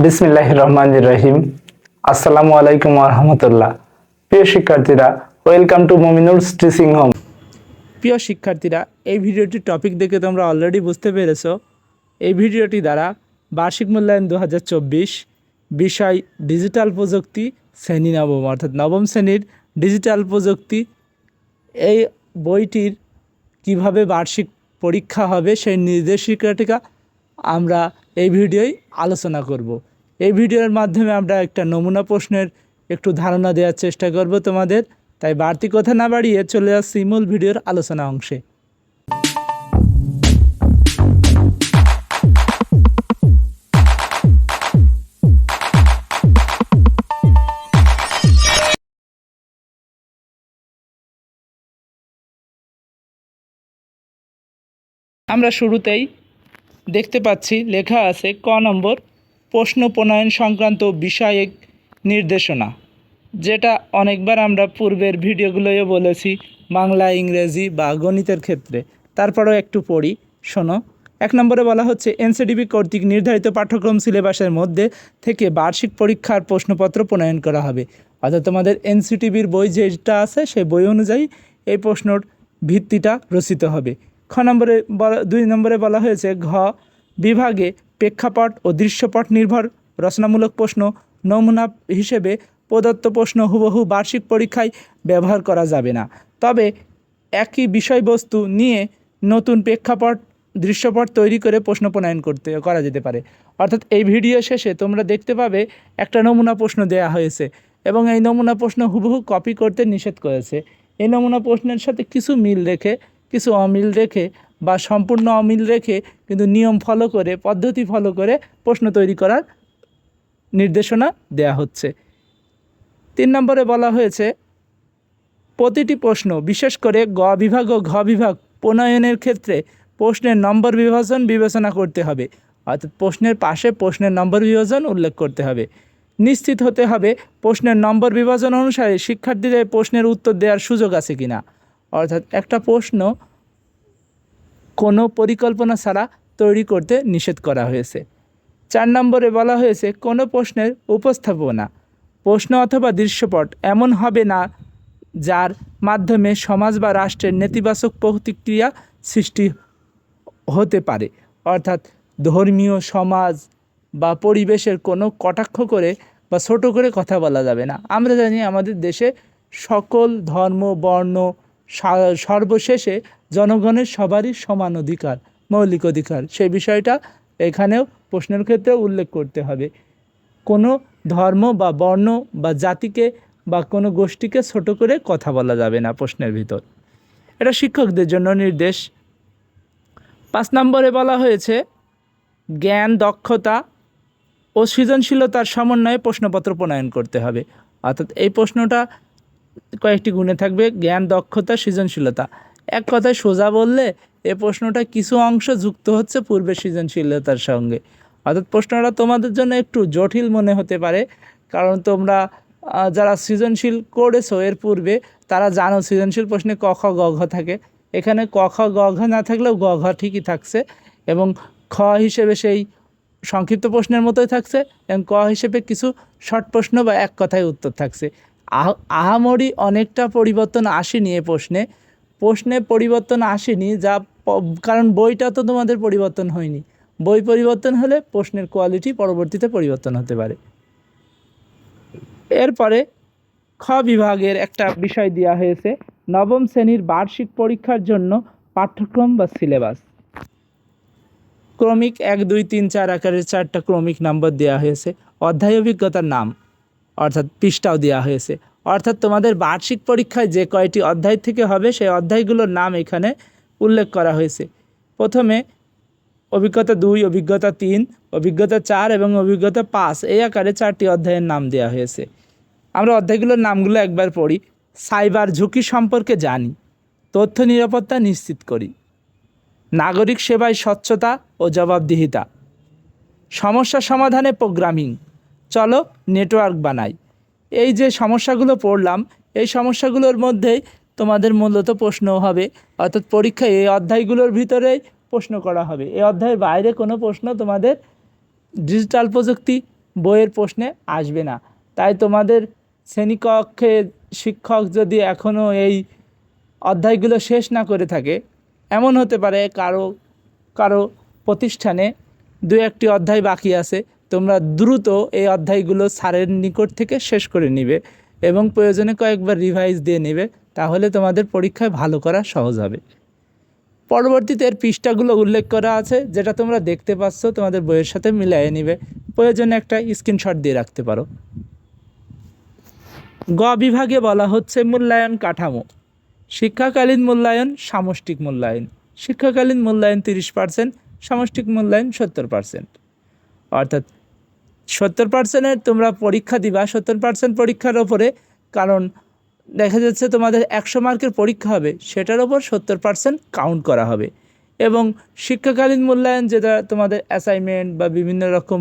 বিসমিল্লাহির রহমানির রহিম। আসসালামু আলাইকুম ওয়া রাহমাতুল্লাহ। প্রিয় শিক্ষার্থীরা, ওয়েলকাম টু মুমিনুলস টিচিং হোম। প্রিয় শিক্ষার্থীরা, এই ভিডিওটির টপিক দেখে তোমরা অলরেডি বুঝতে পেরেছো। এই ভিডিওটি দ্বারা বার্ষিক মূল্যায়ন 2024 বিষয় ডিজিটাল প্রযুক্তি, শ্রেণী নবম অর্থাৎ নবম শ্রেণীর ডিজিটাল প্রযুক্তি, এই বইটির কিভাবে বার্ষিক পরীক্ষা হবে সেই নির্দেশিকাটিকা আমরা এই ভিডিওয় আলোচনা করব। এই ভিডিওর মাধ্যমে আমরা একটা নমুনা প্রশ্নের একটু ধারণা দেওয়ার চেষ্টা করব তোমাদের। তাই বাড়তি কথা না বাড়িয়ে চলে আসছি মূল ভিডিওর আলোচনা অংশে। আমরা শুরুতেই দেখতে পাচ্ছি লেখা আছে ক নম্বর প্রশ্ন প্রণয়ন সংক্রান্ত বিষয়ক নির্দেশনা, যেটা অনেকবার আমরা পূর্বের ভিডিওগুলোয় বলেছি বাংলা, ইংরেজি বা গণিতের ক্ষেত্রে। তারপরেও একটু পড়ি, শোনো। 1 নম্বরে বলা হচ্ছে এনসিটিবি কর্তৃক নির্ধারিত পাঠ্যক্রম সিলেবাসের মধ্যে থেকে বার্ষিক পরীক্ষার প্রশ্নপত্র প্রণয়ন করা হবে। অর্থাৎ তোমাদের এনসিটিবির বই যেটা আছে সেই বই অনুযায়ী এই প্রশ্নর ভিত্তিটা রচিত হবে। 2 নম্বরে বলা হয়েছে ঘ বিভাগে প্রেক্ষাপট ও দৃশ্যপট নির্ভর রচনামূলক প্রশ্ন নমুনা হিসেবে প্রদত্ত প্রশ্ন হুবহু বার্ষিক পরীক্ষায় ব্যবহার করা যাবে না, তবে একই বিষয়বস্তু নিয়ে নতুন প্রেক্ষাপট দৃশ্যপট তৈরি করে প্রশ্ন প্রণয়ন করা যেতে পারে। অর্থাৎ এই ভিডিও শেষে তোমরা দেখতে পাবে একটা নমুনা প্রশ্ন দেয়া হয়েছে এবং এই নমুনা প্রশ্ন হুবহু কপি করতে নিষেধ করেছে। এই নমুনা প্রশ্নের সাথে কিছু মিল রেখে, কিছু অমিল রেখে বা সম্পূর্ণ অমিল রেখে কিন্তু নিয়ম ফলো করে, পদ্ধতি ফলো করে প্রশ্ন তৈরি করার নির্দেশনা দেয়া হচ্ছে। 3 নম্বরে বলা হয়েছে প্রতিটি প্রশ্ন, বিশেষ করে গ বিভাগ ও ঘ বিভাগ প্রণয়নের ক্ষেত্রে প্রশ্নের নম্বর বিবেচনা করতে হবে। অর্থাৎ প্রশ্নের পাশে প্রশ্নের নম্বর বিভাজন উল্লেখ করতে হবে। নিশ্চিত হতে হবে প্রশ্নের নম্বর বিভাজন অনুসারে শিক্ষার্থীদের প্রশ্নের উত্তর দেওয়ার সুযোগ আছে কিনা। অর্থাৎ একটা প্রশ্ন কোনো পরিকল্পনা ছাড়া তৈরি করতে নিষেধ করা হয়েছে। 4 নম্বরে বলা হয়েছে কোনো প্রশ্নের উপস্থাপনা, প্রশ্ন অথবা দৃশ্যপট এমন হবে না যার মাধ্যমে সমাজ বা রাষ্ট্রের নেতিবাচক প্রতিক্রিয়া সৃষ্টি হতে পারে। অর্থাৎ ধর্মীয়, সমাজ বা পরিবেশের কোনো কটাক্ষ করে বা ছোট করে কথা বলা যাবে না। আমরা জানি আমাদের দেশে সকল ধর্ম, বর্ণ, সর্বশেষে জনগণের সবারই সমান অধিকার, মৌলিক অধিকার। সেই বিষয়টা এখানেও প্রশ্নের ক্ষেত্রে উল্লেখ করতে হবে। কোনো ধর্ম বা বর্ণ বা জাতিকে বা কোনো গোষ্ঠীকে ছোট করে কথা বলা যাবে না প্রশ্নের ভিতর। এটা শিক্ষকদের জন্য নির্দেশ। 5 নম্বরে বলা হয়েছে জ্ঞান, দক্ষতা ও সৃজনশীলতার সমন্বয়ে প্রশ্নপত্র প্রণয়ন করতে হবে। অর্থাৎ এই প্রশ্নটা কয়েকটি গুণে থাকবে, জ্ঞান, দক্ষতা, সৃজনশীলতা। এক কথায় সোজা বললে এই প্রশ্নটা কিছু অংশ যুক্ত হচ্ছে পূর্বের সৃজনশীলতার সঙ্গে। অর্থাৎ প্রশ্নটা তোমাদের জন্য একটু জটিল মনে হতে পারে, কারণ তোমরা যারা সৃজনশীল করেছো এর পূর্বে তারা জানো সৃজনশীল প্রশ্নে ক খ গ ঘ থাকে। এখানে ক খ গ ঘ না থাকলেও গ ঘ ঠিকই থাকছে এবং খ হিসেবে সেই সংক্ষিপ্ত প্রশ্নের মতোই থাকছে এবং ক হিসেবে কিছু শর্ট প্রশ্ন বা এক কথায় উত্তর থাকছে। আহামরি অনেকটা পরিবর্তন আসেনি এ প্রশ্নে পরিবর্তন আসেনি, কারণ বইটা তো তোমাদের পরিবর্তন হয়নি। বই পরিবর্তন হলে প্রশ্নের কোয়ালিটি পরবর্তীতে পরিবর্তন হতে পারে। এরপরে খ বিভাগের একটা বিষয় দেওয়া হয়েছে নবম শ্রেণীর বার্ষিক পরীক্ষার জন্য পাঠ্যক্রম বা সিলেবাস। ক্রমিক 1, 2, 3, 4 আকারের 4টা ক্রমিক নাম্বার দেওয়া হয়েছে। অধ্যায় অভিজ্ঞতার নাম অর্থাৎ পৃষ্ঠাও দেওয়া হয়েছে। অর্থাৎ তোমাদের বার্ষিক পরীক্ষায় যে কয়টি অধ্যায় থেকে হবে সেই অধ্যায়গুলোর নাম এখানে উল্লেখ করা হয়েছে। প্রথমে অভিজ্ঞতা 2, অভিজ্ঞতা 3, অভিজ্ঞতা 4 এবং অভিজ্ঞতা 5 এই আকারে 4টি অধ্যায়ের নাম দেওয়া হয়েছে। আমরা অধ্যায়গুলোর নামগুলো একবার পড়ি। সাইবার ঝুঁকি সম্পর্কে জানি, তথ্য নিরাপত্তা নিশ্চিত করি, নাগরিক সেবায় স্বচ্ছতা ও জবাবদিহিতা, সমস্যা সমাধানে প্রোগ্রামিং, চলো নেটওয়ার্ক বানাই। এই যে সমস্যাগুলো পড়লাম, এই সমস্যাগুলোর মধ্যেই তোমাদের মূলত প্রশ্ন হবে। অর্থাৎ পরীক্ষায় এই অধ্যায়গুলোর ভিতরেই প্রশ্ন করা হবে। এই অধ্যায়ের বাইরে কোনো প্রশ্ন তোমাদের ডিজিটাল প্রযুক্তি বইয়ের প্রশ্নে আসবে না। তাই তোমাদের শ্রেণীকক্ষে শিক্ষক যদি এখনও এই অধ্যায়গুলো শেষ না করে থাকে, এমন হতে পারে কারো কারো প্রতিষ্ঠানে দু একটি অধ্যায় বাকি আছে, তোমরা দ্রুত এই অধ্যায়গুলো স্যারের নিকট থেকে শেষ করে নিবে এবং প্রয়োজনে কয়েকবার রিভাইজ দিয়ে নেবে, তাহলে তোমাদের পরীক্ষায় ভালো করা সহজ হবে। পরবর্তীতে এর পৃষ্ঠাগুলো উল্লেখ করা আছে, যেটা তোমরা দেখতে পাচ্ছ, তোমাদের বইয়ের সাথে মিলিয়ে নিবে, প্রয়োজনে একটা স্ক্রিনশট দিয়ে রাখতে পারো। গ বিভাগে বলা হচ্ছে মূল্যায়ন কাঠামো। শিক্ষাকালীন মূল্যায়ন, সামষ্টিক মূল্যায়ন। শিক্ষাকালীন মূল্যায়ন 30%, সামষ্টিক মূল্যায়ন 70%। অর্থাৎ 70%-এর তোমরা পরীক্ষা দিবা, 70% পরীক্ষার ওপরে, কারণ দেখা যাচ্ছে তোমাদের 100 মার্কের পরীক্ষা হবে, সেটার ওপর 70% কাউন্ট করা হবে। এবং শিক্ষাকালীন মূল্যায়ন, যেটা তোমাদের অ্যাসাইনমেন্ট বা বিভিন্ন রকম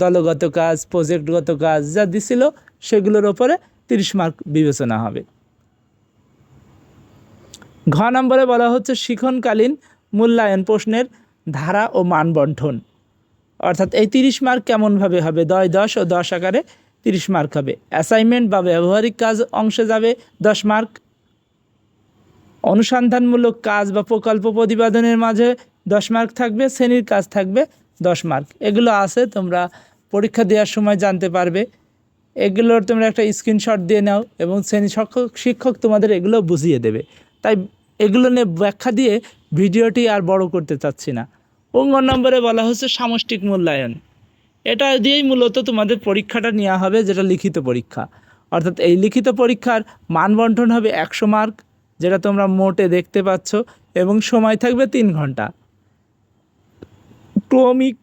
দলগত কাজ, প্রজেক্টগত কাজ যা দিছিল, সেগুলোর ওপরে 30 মার্ক বিবেচনা হবে। ঘ নম্বরে বলা হচ্ছে শিক্ষণকালীন মূল্যায়ন প্রশ্নের ধারা ও মান বন্টন। অর্থাৎ এই 30 মার্ক কেমনভাবে হবে? 10 ও 10 আকারে 30 মার্ক হবে। অ্যাসাইনমেন্ট বা ব্যবহারিক কাজ অংশে যাবে 10 মার্ক। অনুসন্ধানমূলক কাজ বা প্রকল্প প্রতিপাদনের মাঝে 10 মার্ক থাকবে। শ্রেণীর কাজ থাকবে 10 মার্ক। এগুলো আছে, তোমরা পরীক্ষা দেওয়ার সময় জানতে পারবে। এগুলোর তোমরা একটা স্ক্রিনশট দিয়ে নাও এবং শ্রেণী শিক্ষক তোমাদের এগুলো বুঝিয়ে দেবে। তাই এগুলো নিয়ে ব্যাখ্যা দিয়ে ভিডিওটি আর বড় করতে চাচ্ছি না। অঙ্গ নম্বরে বলা হচ্ছে সামষ্টিক মূল্যায়ন। এটা দিয়েই মূলত তোমাদের পরীক্ষাটা নেওয়া হবে, যেটা লিখিত পরীক্ষা। অর্থাৎ এই লিখিত পরীক্ষার মান বন্টন হবে 100 মার্ক, যেটা তোমরা মোটে দেখতে পাচ্ছ, এবং সময় থাকবে 3 ঘন্টা। ক্রমিক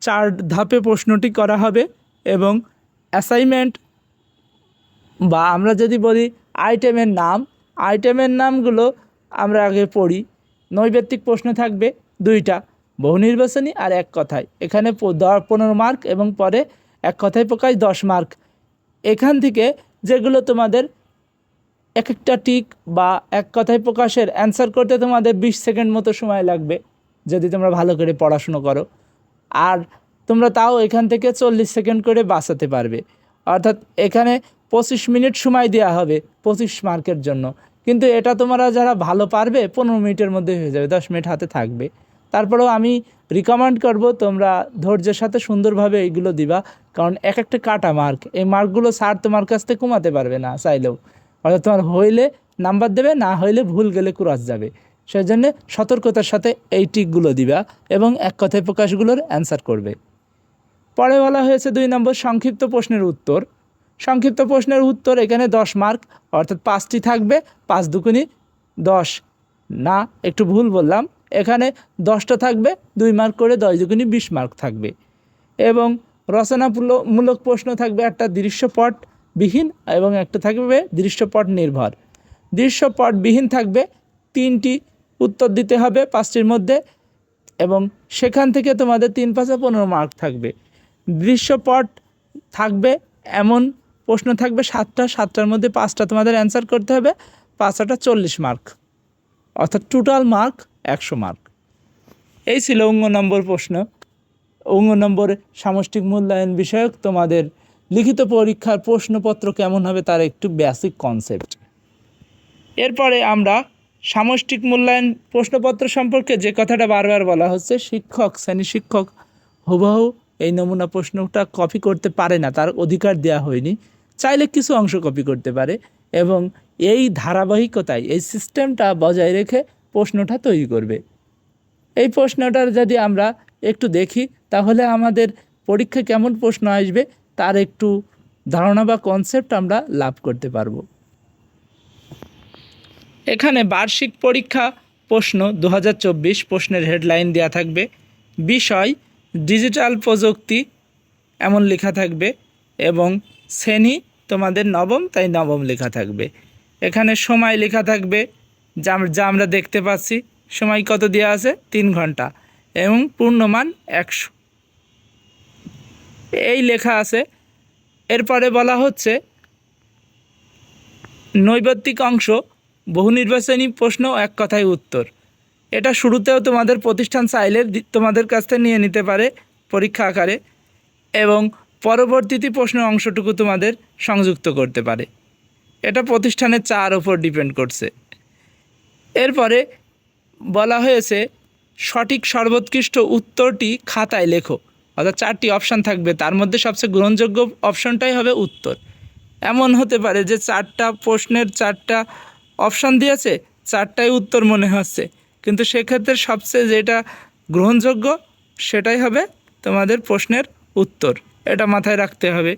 4 ধাপে প্রশ্নটি করা হবে এবং অ্যাসাইনমেন্ট বা আমরা যদি বলি আইটেমের নামগুলো আমরা আগে পড়ি। নৈবেত্তিক প্রশ্ন থাকবে 2টা, বহু নির্বাচনী আর এক কথায়। এখানে 15 মার্ক এবং পরে এক কথায় প্রকাশ 10 মার্ক। এখান থেকে যেগুলো তোমাদের এক একটা টিক বা এক কথায় প্রকাশের অ্যান্সার করতে তোমাদের 20 সেকেন্ড মতো সময় লাগবে, যদি তোমরা ভালো করে পড়াশুনো করো। আর তোমরা তাও এখান থেকে 40 সেকেন্ড করে বাঁচাতে পারবে। অর্থাৎ এখানে 25 মিনিট সময় দেওয়া হবে 25 মার্কের জন্য, কিন্তু এটা তোমরা যারা ভালো পারবে 15 মিনিটের মধ্যে হয়ে যাবে, 10 মিনিট হাতে থাকবে। তারপরেও আমি রিকমেন্ড করব তোমরা ধৈর্যের সাথে সুন্দরভাবে এইগুলো দিবা, কারণ এক একটা কাটা মার্ক, এই মার্কগুলো স্যার তোমার কাছ থেকে কমাতে পারবে না চাইলেও। অর্থাৎ তোমার হইলে নাম্বার দেবে, না হইলে ভুল গেলে ক্রস যাবে। সেই জন্যে সতর্কতার সাথে এই টিকগুলো দিবা এবং এক কথায় প্রকাশগুলোর অ্যান্সার করবে। পরে বলা হয়েছে 2 নম্বর সংক্ষিপ্ত প্রশ্নের উত্তর। সংক্ষিপ্ত প্রশ্নের উত্তর এখানে 10 মার্ক, অর্থাৎ 5টি থাকবে, 5 দুগুণী 10, না একটু ভুল বললাম, এখানে 10টা থাকবে 2 মার্ক করে, 10 দুগুণী 20 মার্ক থাকবে। এবং রচনামূলক প্রশ্ন থাকবে একটা দৃশ্যপটবিহীন এবং একটা থাকবে দৃশ্যপট নির্ভর। দৃশ্যপটবিহীন থাকবে 3টি, উত্তর দিতে হবে 5টির মধ্যে, এবং সেখান থেকে তোমাদের 3 5 15 মার্ক থাকবে। দৃশ্যপট থাকবে এমন প্রশ্ন থাকবে 7টার মধ্যে 5টা তোমাদের অ্যান্সার করতে হবে, 5টা 40 মার্ক, অর্থাৎ টোটাল মার্ক 100 মার্ক। এই ছিল অঙ্গ নম্বর প্রশ্ন। অঙ্গ নম্বরে সামষ্টিক মূল্যায়ন বিষয়ক তোমাদের লিখিত পরীক্ষার প্রশ্নপত্র কেমন হবে তার একটু বেসিক কনসেপ্ট। এরপরে আমরা সামষ্টিক মূল্যায়ন প্রশ্নপত্র সম্পর্কে যে কথাটা বারবার বলা হচ্ছে, শ্রেণী শিক্ষক হুবহু এই নমুনা প্রশ্নটা কপি করতে পারে না, তার অধিকার দেওয়া হয়নি। চাইলে কিছু অংশ কপি করতে পারে এবং এই ধারাবাহিকতায় এই সিস্টেমটা বজায় রেখে প্রশ্নটা তৈরি করবে। এই প্রশ্নটার যদি আমরা একটু দেখি, তাহলে আমাদের পরীক্ষা কেমন প্রশ্ন আসবে তার একটু ধারণা বা কনসেপ্ট আমরা লাভ করতে পারবো। এখানে বার্ষিক পরীক্ষা প্রশ্ন 2024 প্রশ্নের হেডলাইন দেওয়া থাকবে। বিষয় ডিজিটাল প্রযুক্তি এমন লেখা থাকবে এবং শ্রেণী তোমাদের নবম, তাই নবম লেখা থাকবে। এখানে সময় লেখা থাকবে, যা আমরা দেখতে পাচ্ছি। সময় কত দেওয়া আছে? 3 ঘন্টা এবং পূর্ণমান 100, এই লেখা আছে। এরপরে বলা হচ্ছে নৈবেত্তিক অংশ, বহু নির্বাচনী প্রশ্ন, এক কথায় উত্তর। এটা শুরুতেও তোমাদের প্রতিষ্ঠান চাইলে তোমাদের কাছ থেকে নিয়ে নিতে পারে পরীক্ষা আকারে, এবং পরবর্তীতে প্রশ্নের অংশটুকু তোমাদের সংযুক্ত করতে পারে। এটা প্রতিষ্ঠানের চার ওপর ডিপেন্ড করছে। এরপরে বলা হয়েছে সঠিক সর্বোৎকৃষ্ট উত্তরটি খাতায় লেখো। অর্থাৎ চারটি অপশান থাকবে, তার মধ্যে সবচেয়ে গ্রহণযোগ্য অপশানটাই হবে উত্তর। এমন হতে পারে যে চারটা প্রশ্নের চারটা অপশান দিয়েছে, চারটাই উত্তর মনে হচ্ছে, কিন্তু সেক্ষেত্রে সবচেয়ে যেটা গ্রহণযোগ্য সেটাই হবে তোমাদের প্রশ্নের উত্তর। এটা মাথায় রাখতে হবে।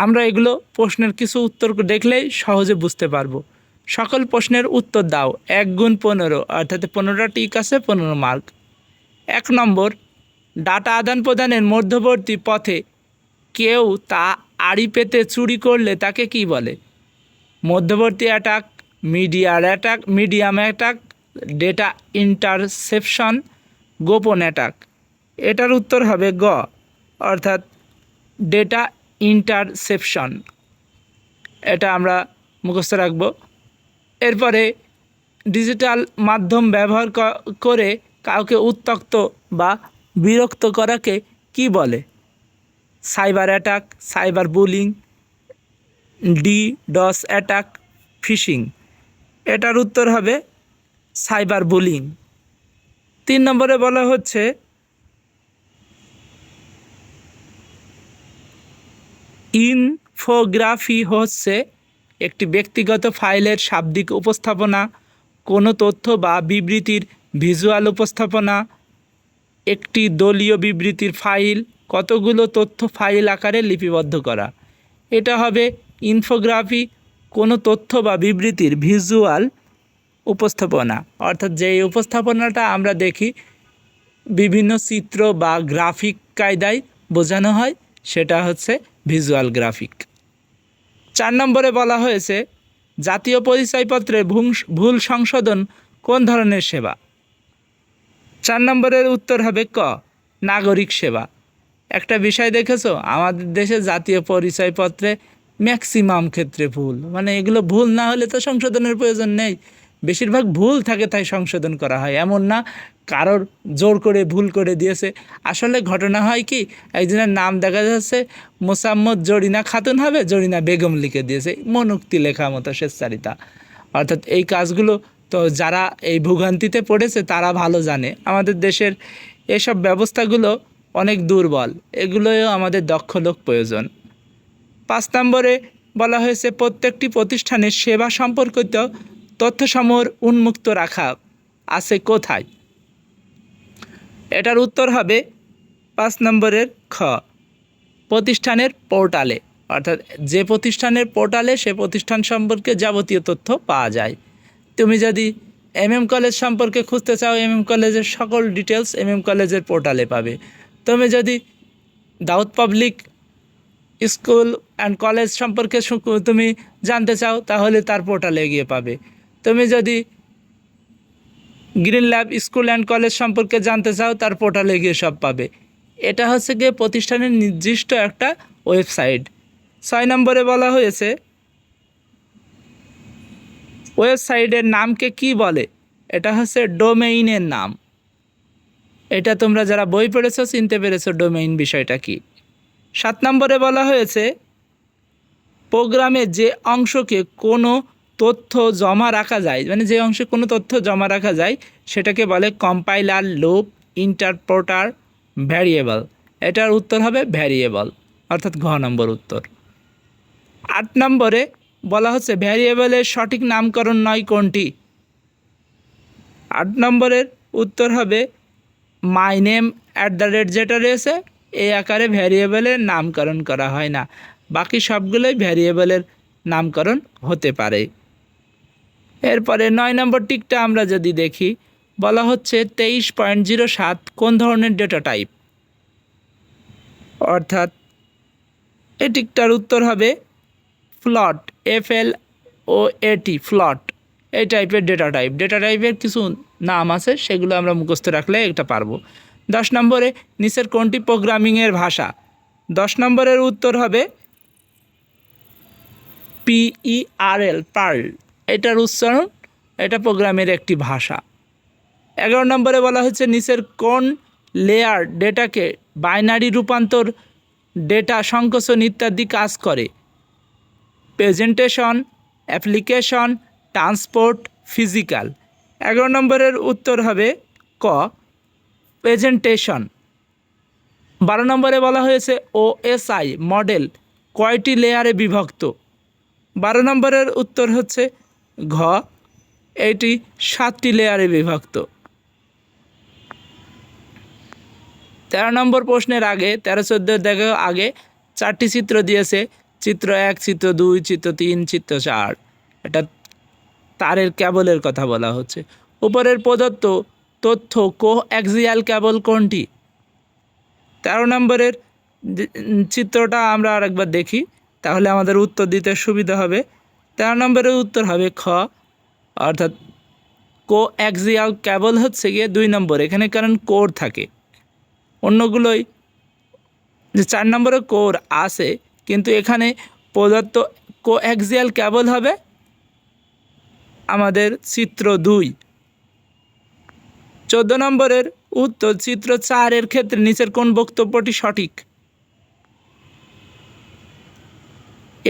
আমরা এগুলো প্রশ্নের কিছু উত্তর দেখলেই সহজে বুঝতে পারবো। সকল প্রশ্নের উত্তর দাও 1 গুণ 15, অর্থাৎ 15টা টিক আছে, 15 মার্ক। 1 নম্বর, ডাটা আদান প্রদানের মধ্যবর্তী পথে কেউ তা আড়ি পেতে চুরি করলে তাকে কি বলে? মধ্যবর্তী attack, medium attack, data interception, গোপন অ্যাটাক। এটার উত্তর হবে গ, অর্থাৎ ডেটা ইন্টারসেপশন। এটা আমরা মুখস্থ রাখব। এরপরে ডিজিটাল মাধ্যম ব্যবহার করে কাউকে উত্ত্যক্ত বা বিরক্ত করাকে কি বলে? Cyber attack, cyber bullying, DDoS attack, phishing. এটার উত্তর হবে সাইবার বুলিং। 3 নম্বরে বলা হচ্ছে ইনফোগ্রাফি হচ্ছে একটি ব্যক্তিগত ফাইলের শাব্দিক উপস্থাপনা, কোনো তথ্য বা বিবৃতির ভিজুয়াল উপস্থাপনা। একটি দলীয় বিবৃতির ফাইল কতগুলো তথ্য ফাইল আকারে লিপিবদ্ধ করা। এটা হবে ইনফোগ্রাফি, কোনো তথ্য বা বিবৃতির ভিজুয়াল উপস্থাপনা। অর্থাৎ যেই উপস্থাপনাটা আমরা দেখি বিভিন্ন চিত্র বা গ্রাফিক কায়দায় বোঝানো হয়, সেটা হচ্ছে ভিজুয়াল গ্রাফিক। 4 নম্বরে বলা হয়েছে জাতীয় পরিচয়পত্রের ভুল সংশোধন কোন ধরনের সেবা? 4 নম্বরের উত্তর হবে ক, নাগরিক সেবা। একটা বিষয় দেখেছো, আমাদের দেশে জাতীয় পরিচয়পত্রে ম্যাক্সিমাম ক্ষেত্রে ভুল, মানে এগুলো ভুল না হলে তো সংশোধনের প্রয়োজন নেই, বেশিরভাগ ভুল থাকে তাই সংশোধন করা হয়। এমন না কারোর জোর করে ভুল করে দিয়েছে। আসলে ঘটনা হয় কি, একজনের নাম দেখা যাচ্ছে মোসাম্মদ জরিনা খাতুন হবে, জরিনা বেগম লিখে দিয়েছে, মনুক্তি লেখা মতো স্বেচ্ছাচারিতা। অর্থাৎ এই কাজগুলো তো যারা এই ভোগান্তিতে পড়েছে তারা ভালো জানে। আমাদের দেশের এসব ব্যবস্থাগুলো অনেক দুর্বল, এগুলোও আমাদের দক্ষ লোক প্রয়োজন। 5 নম্বরে বলা হয়েছে প্রত্যেকটি প্রতিষ্ঠানের সেবা সম্পর্কিত তথ্যসমূহ উন্মুক্ত রাখা আছে কোথায়? এটার উত্তর হবে 5 নম্বরের খ, প্রতিষ্ঠানের পোর্টালে। অর্থাৎ যে প্রতিষ্ঠানের পোর্টালে সে প্রতিষ্ঠান সম্পর্কে যাবতীয় তথ্য পাওয়া যায়। তুমি যদি কলেজ সম্পর্কে খুঁজতে চাও, কলেজের সকল ডিটেলস কলেজের পোর্টালে পাবে। তুমি যদি দাউদ পাবলিক স্কুল অ্যান্ড কলেজ সম্পর্কে তুমি জানতে চাও, তাহলে তার পোর্টালে গিয়ে পাবে। তুমি যদি green lab school and college সম্পর্কে জানতে চাও, তার পোর্টালে গিয়ে সব পাবে। এটা হচ্ছে গিয়ে প্রতিষ্ঠানের নির্দিষ্ট একটা ওয়েবসাইট। 6 নম্বরে বলা হয়েছে ওয়েবসাইটের নামকে কি বলে? এটা হচ্ছে ডোমেইনের নাম। এটা তোমরা যারা বই পড়েছো চিনতে পেরেছো ডোমেইন বিষয়টা কি। 7 নম্বরে বলা হয়েছে প্রোগ্রামে যে অংশকে কোনো তথ্য জমা রাখা যায়, মানে যে অংশে কোনো তথ্য জমা রাখা যায় সেটাকে বলে কম্পাইলার, লুপ, ইন্টারপ্রেটার, ভ্যারিয়েবল। এটার উত্তর হবে ভ্যারিয়েবল, অর্থাৎ ঘ নম্বর উত্তর। 8 নম্বরে বলা হচ্ছে ভ্যারিয়েবলের সঠিক নামকরণ নয় কোনটি? 8 নম্বরের উত্তর হবে মাই নেম @ যেটা রয়েছে এই আকারে ভ্যারিয়েবলের নামকরণ করা হয় না, বাকি সবগুলোই ভ্যারিয়েবলের নামকরণ হতে পারে। এরপরে 9 নম্বর টিকটা আমরা যদি দেখি, বলা হচ্ছে 23.07 কোন ধরনের ডেটা টাইপ? অর্থাৎ এই টিকটার উত্তর হবে ফ্লট, FLOAT, ফ্লট। এই টাইপের ডেটা টাইপ। ডেটা টাইপের কিছু নাম আছে, সেগুলো আমরা মুখস্থ রাখলে এটা পারবো। 10 নম্বরে নিচের কোনটি প্রোগ্রামিংয়ের ভাষা? 10 নম্বরের উত্তর হবে PERL, পার্ল। এটার উচ্চারণ, এটা প্রোগ্রামের একটি ভাষা। 11 নম্বরে বলা হচ্ছে নিচের কোন লেয়ার ডেটাকে বাইনারি রূপান্তর, ডেটা সংকোচন ইত্যাদি কাজ করে। Presentation, application, transport, physical. 11 নম্বরের উত্তর হবে ক, প্রেজেন্টেশন। 12 নম্বরে বলা হয়েছে ওএসআই মডেল কয়টি লেয়ারে বিভক্ত? 12 নম্বরের উত্তর হচ্ছে ঘ, এটি 7টি লেয়ারে বিভক্ত। 13 নম্বর প্রশ্নের আগে 13-14 দেখো আগে 4টি চিত্র দিয়েছে, চিত্র 1, চিত্র 2, চিত্র 3, চিত্র 4। এটা তারের কেবলের কথা বলা হচ্ছে। উপরের প্রদত্ত তথ্য কোঅ্যাক্সিয়াল কেবল কোনটি? 13 নম্বরের চিত্রটা আমরা আরেকবার দেখি, তাহলে আমাদের উত্তর দিতে সুবিধা হবে। 13 নম্বরের উত্তর হবে খ, অর্থাৎ কোঅ্যাক্সিয়াল কেবল হচ্ছে গিয়ে 2 নম্বর, এখানে কারণ কোর থাকে। অন্যগুলোই যে 4 নম্বরে কোর আছে, কিন্তু এখানে প্রদত্ত কোঅ্যাক্সিয়াল কেবল হবে আমাদের চিত্র 2। 14 নম্বরের উত্তর চিত্র 4 এর ক্ষেত্রে নিচের কোন বক্তব্যটি সঠিক?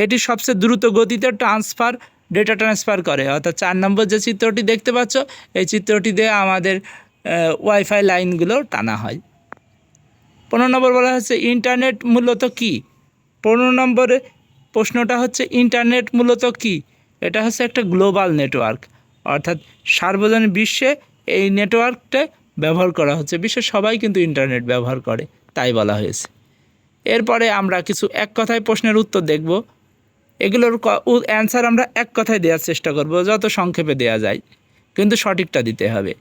এটি সবচেয়ে দ্রুত গতিতে ডেটা ট্রান্সফার করে। অর্থাৎ 4 নম্বর যে চিত্রটি দেখতে পাচ্ছ, এই চিত্রটি দিয়ে আমাদের ওয়াইফাই লাইনগুলো টানা হয়। 15 নম্বর বলা হচ্ছে ইন্টারনেট মূলত কি? 15 নম্বরে প্রশ্নটা হচ্ছে ইন্টারনেট মূলত কি? এটা হচ্ছে একটা গ্লোবাল নেটওয়ার্ক, অর্থাৎ সার্বজনীন বিশ্বে এই নেটওয়ার্কটা ব্যবহার করা হচ্ছে। বিশ্বের সবাই কিন্তু ইন্টারনেট ব্যবহার করে, তাই বলা হয়েছে। এরপরে আমরা কিছু এক কথায় প্রশ্নের উত্তর দেখব। এগুলোর অ্যান্সার আমরা এক কথায় দেওয়ার চেষ্টা করব, যত সংক্ষেপে দেওয়া যায়, কিন্তু সঠিকটা দিতে হবে।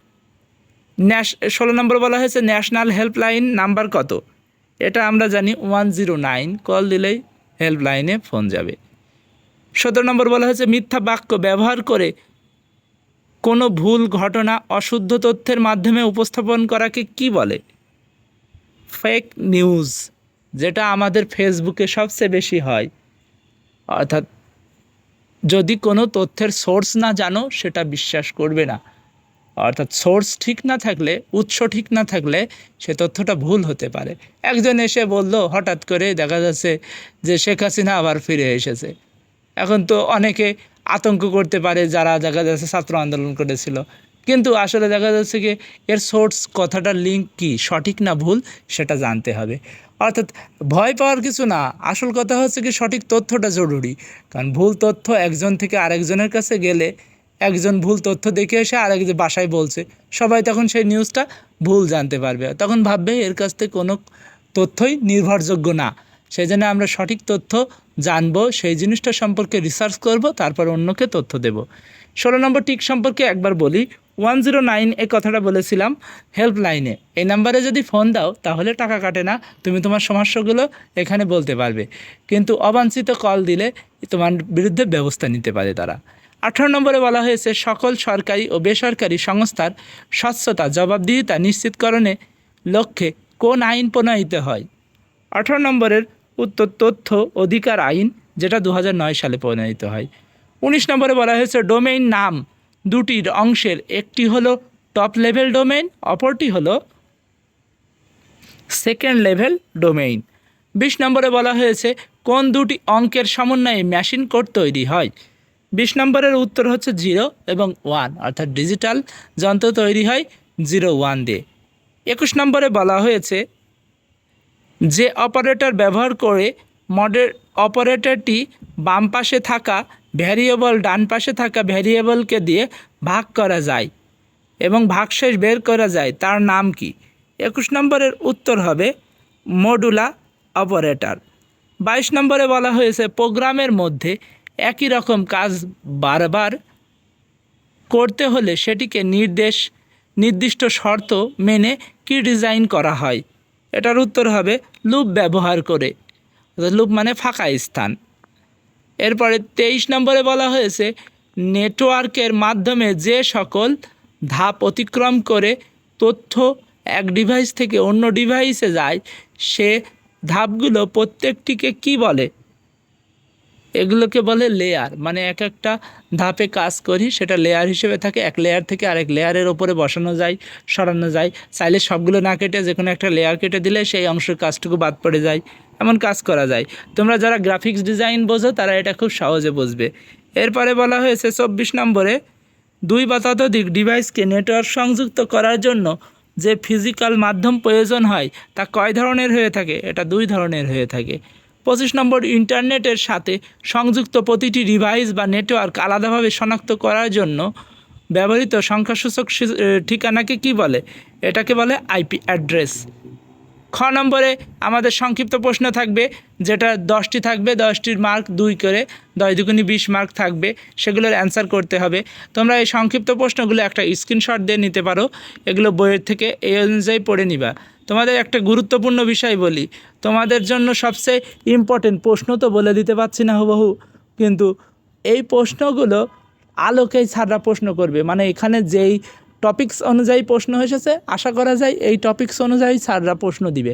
16 নম্বর বলা হয়েছে ন্যাশনাল হেল্পলাইন নাম্বার কত? এটা আমরা জানি 109, কল দিলেই হেল্পলাইনে ফোন যাবে। 17 নম্বর বলা হয়েছে মিথ্যা বাক্য ব্যবহার করে কোনো ভুল ঘটনা অশুদ্ধ তথ্যের মাধ্যমে উপস্থাপন করাকে কি বলে? ফেক নিউজ, যেটা আমাদের ফেসবুকে সবচেয়ে বেশি হয়। অর্থাৎ যদি কোনো তথ্যের সোর্স না জানো সেটা বিশ্বাস করবে না। অর্থাৎ সোর্স ঠিক না থাকলে, উৎস ঠিক না থাকলে সে তথ্যটা ভুল হতে পারে। একজন এসে বলল, হঠাৎ করে দেখা যাচ্ছে যে শেখ হাসিনা আবার ফিরে এসেছে। এখন তো অনেকে আতঙ্ক করতে পারে যারা দেখা যাচ্ছে ছাত্র আন্দোলন করেছিল, কিন্তু আসলে দেখা যাচ্ছে কি এর সোর্স কথাটার লিঙ্ক কি, সঠিক না ভুল, সেটা জানতে হবে। অর্থাৎ ভয় পাওয়ার কিছু না, আসল কথা হচ্ছে কি সঠিক তথ্যটা জরুরি। কারণ ভুল তথ্য একজন থেকে আরেকজনের কাছে গেলে, একজন ভুল তথ্য দেখে এসে আরেকজন বাসায় বলছে, সবাই তখন সেই নিউজটা ভুল জানতে পারবে, তখন ভাববে এর কাছ থেকে কোনো তথ্যই নির্ভরযোগ্য না। সেই জন্য আমরা সঠিক তথ্য জানবো, সেই জিনিসটা সম্পর্কে রিসার্চ করব, তারপর অন্যকে তথ্য দেব। 16 নম্বর টিক সম্পর্কে একবার বলি। 109 এই কথাটা বলেছিলাম হেল্পলাইনে। এই নাম্বারে যদি ফোন দাও তাহলে টাকা কাটে না, তুমি তোমার সমস্যাগুলো এখানে বলতে পারবে, কিন্তু অবাঞ্ছিত কল দিলে তোমার বিরুদ্ধে ব্যবস্থা নিতে পারে তারা। 18 নম্বরে বলা হয়েছে সকল সরকারি ও বেসরকারি সংস্থার স্বচ্ছতা জবাবদিহিতা নিশ্চিতকরণে লক্ষ্যে কোন আইন প্রণয়িত হয়? 18 নম্বরের উত্তর তথ্য অধিকার আইন, যেটা 2009 সালে প্রণয়িত হয়। 19 নম্বরে বলা হয়েছে ডোমেইন নাম দুটির অংশের একটি হলো টপ লেভেল ডোমেইন, অপরটি হলো সেকেন্ড লেভেল ডোমেইন। 20 নম্বরে বলা হয়েছে কোন দুটি অঙ্কের সমন্বয়ে মেশিন কোড তৈরি হয়? 20 নম্বরের উত্তর হচ্ছে 0 এবং 1, অর্থাৎ ডিজিটাল যন্ত্র তৈরি হয় 0, 1 দিয়ে। 21 নম্বরে বলা হয়েছে যে অপারেটর ব্যবহার করে মডেল অপারেটরটি বাম পাশে থাকা ভ্যারিয়েবল ডান পাশে থাকা ভ্যারিয়েবলকে দিয়ে ভাগ করা যায় এবং ভাগশেষ বের করা যায়, তার নাম কি? 21 নম্বরের উত্তর হবে মডুলার অপারেটর। 22 নম্বরে বলা হয়েছে প্রোগ্রামের মধ্যে একই রকম কাজ বারবার করতে হলে সেটিকে নির্দিষ্ট শর্ত মেনে কি ডিজাইন করা হয়? এটার উত্তর হবে লুপ ব্যবহার করে। লুপ মানে ফাঁকা স্থান। এরপরে 23 নম্বরে বলা হয়েছে নেটওয়ার্কের মাধ্যমে যে সকল ধাপ অতিক্রম করে তথ্য এক ডিভাইস থেকে অন্য ডিভাইসে যায় সে ধাপগুলো প্রত্যেকটিকে কি বলে? এগুলোকে বলে লেয়ার, মানে এক একটা ধাপে কাজ করি সেটা লেয়ার হিসেবে থাকে। এক লেয়ার থেকে আরেক লেয়ারের ওপরে বসানো যায়, সরানো যায়। চাইলে সবগুলো না কেটে যে কোনো একটা লেয়ার কেটে দিলে সেই অংশের কাজটুকু বাদ পড়ে যায়, এমন কাজ করা যায়। তোমরা যারা গ্রাফিক্স ডিজাইন বোঝো তারা এটা খুব সহজে বুঝবে। এরপরে বলা হয়েছে 24 নম্বরে, 2 বা ততোধিক ডিভাইসকে নেটওয়ার্ক সংযুক্ত করার জন্য যে ফিজিক্যাল মাধ্যম প্রয়োজন হয় তা কয় ধরনের হয়ে থাকে? এটা 2 ধরনের হয়ে থাকে। 25 নম্বর, ইন্টারনেটের সাথে সংযুক্ত প্রতিটি ডিভাইস বা নেটওয়ার্ক আলাদাভাবে শনাক্ত করার জন্য ব্যবহৃত সংখ্যাসূচক ঠিকানাকে কি বলে? এটাকে বলে আইপি অ্যাড্রেস। খ নম্বরে আমাদের সংক্ষিপ্ত প্রশ্ন থাকবে, যেটা 10টি থাকবে, 10টির মার্ক 2 করে, 10 দুগুণে 20 মার্ক থাকবে, সেগুলোর অ্যান্সার করতে হবে। তোমরা এই সংক্ষিপ্ত প্রশ্নগুলো একটা স্ক্রিনশট দিয়ে নিতে পারো, এগুলো বইয়ের থেকে এই অনুযায়ী পড়ে নিবা। তোমাদের একটা গুরুত্বপূর্ণ বিষয় বলি, তোমাদের জন্য সবচেয়ে ইম্পর্টেন্ট প্রশ্ন তো বলে দিতে পারছি না হুবহু, কিন্তু এই প্রশ্নগুলো আলোকেই ছাড়া প্রশ্ন করবে, মানে এখানে যেই টপিকস অনুযায়ী প্রশ্ন এসেছে আশা করা যায় এই টপিকস অনুযায়ী স্যাররা প্রশ্ন দিবে।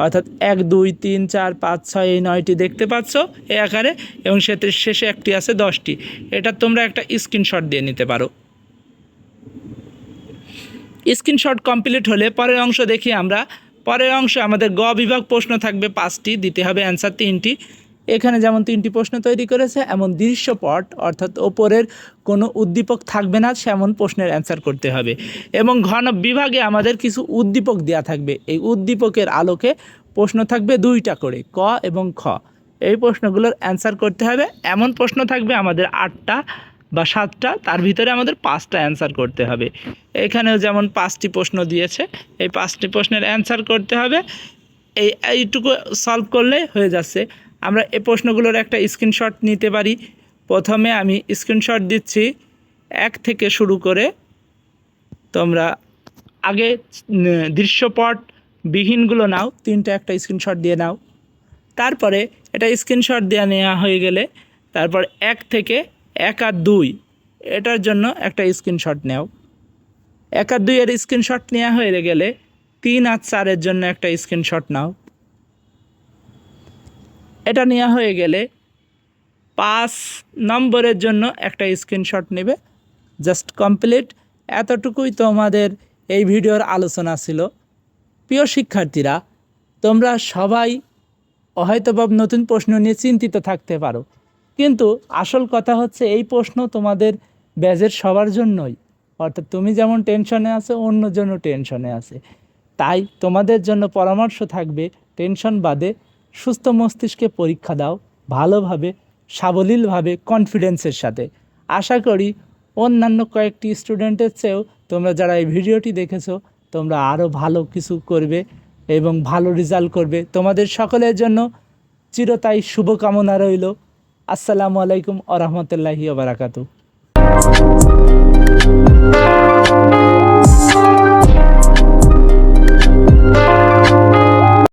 অর্থাৎ 1 2 3 4 5 6 এই 9টি দেখতে পাচ্ছ এই আকারে, এবং শেষে একটি আছে 10টি। এটা তোমরা একটা স্ক্রিনশট দিয়ে নিতে পারো। স্ক্রিনশট কমপ্লিট হলে পরের অংশ দেখি আমরা। পরের অংশে আমাদের গ বিভাগ প্রশ্ন থাকবে 5টি, দিতে হবে অ্যান্সার 3টি। এখানে যেমন 3টি প্রশ্ন তৈরি করেছে, এমন দৃশ্যপট অর্থাৎ ওপরের কোনো উদ্দীপক থাকবে না সেমন প্রশ্নের অ্যান্সার করতে হবে। এবং ঘন বিভাগে আমাদের কিছু উদ্দীপক দেওয়া থাকবে, এই উদ্দীপকের আলোকে প্রশ্ন থাকবে 2টা করে, ক এবং খ। এই প্রশ্নগুলোর অ্যান্সার করতে হবে। এমন প্রশ্ন থাকবে আমাদের 8টা বা 7টা, তার ভিতরে আমাদের 5টা অ্যান্সার করতে হবে। এখানেও যেমন 5টি প্রশ্ন দিয়েছে, এই 5টি প্রশ্নের অ্যান্সার করতে হবে। এইটুকু সলভ করলে হয়ে যাচ্ছে। আমরা এই প্রশ্নগুলোর একটা স্ক্রিনশট নিতে পারি। প্রথমে আমি স্ক্রিনশট দিচ্ছি 1 থেকে শুরু করে, তোমরা আগে দৃশ্যপট বিহীনগুলো নাও, 3টা একটা স্ক্রিনশট দিয়ে নাও। তারপরে এটা স্ক্রিনশট দেওয়া নেওয়া হয়ে গেলে তারপর 1 থেকে 1 আর 2 এটার জন্য একটা স্ক্রিনশট নাও। 1 আর 2 এর স্ক্রিনশট নেওয়া হয়ে গেলে 3 আর 4-এর জন্য একটা স্ক্রিনশট নাও। এটা নেওয়া হয়ে গেলে 5 নম্বরের জন্য একটা স্ক্রিনশট নেবে। Just complete. এতটুকুই তোমাদের এই ভিডিওর আলোচনা ছিল। প্রিয় শিক্ষার্থীরা, তোমরা সবাই হয়তোবা নতুন প্রশ্ন নিয়ে চিন্তিত থাকতে পারো, কিন্তু আসল কথা হচ্ছে এই প্রশ্ন তোমাদের ব্যাচের সবার জন্যই। অর্থাৎ তুমি যেমন টেনশনে আছো, অন্যজনও টেনশনে আছে। তাই তোমাদের জন্য পরামর্শ থাকবে, টেনশন বাদে সুস্থ মস্তিষ্কে পরীক্ষা দাও, ভালোভাবে সাবলীলভাবে কনফিডেন্সের সাথে। আশা করি অন্যান্য কয়েকটি স্টুডেন্টের চেয়েও তোমরা যারা এই ভিডিওটি দেখেছো তোমরা আরও ভালো কিছু করবে এবং ভালো রেজাল্ট করবে। তোমাদের সকলের জন্য চিরতাই শুভকামনা রইল। আসসালামু আলাইকুম ওয়া রাহমাতুল্লাহি ওয়া বারাকাতুহু।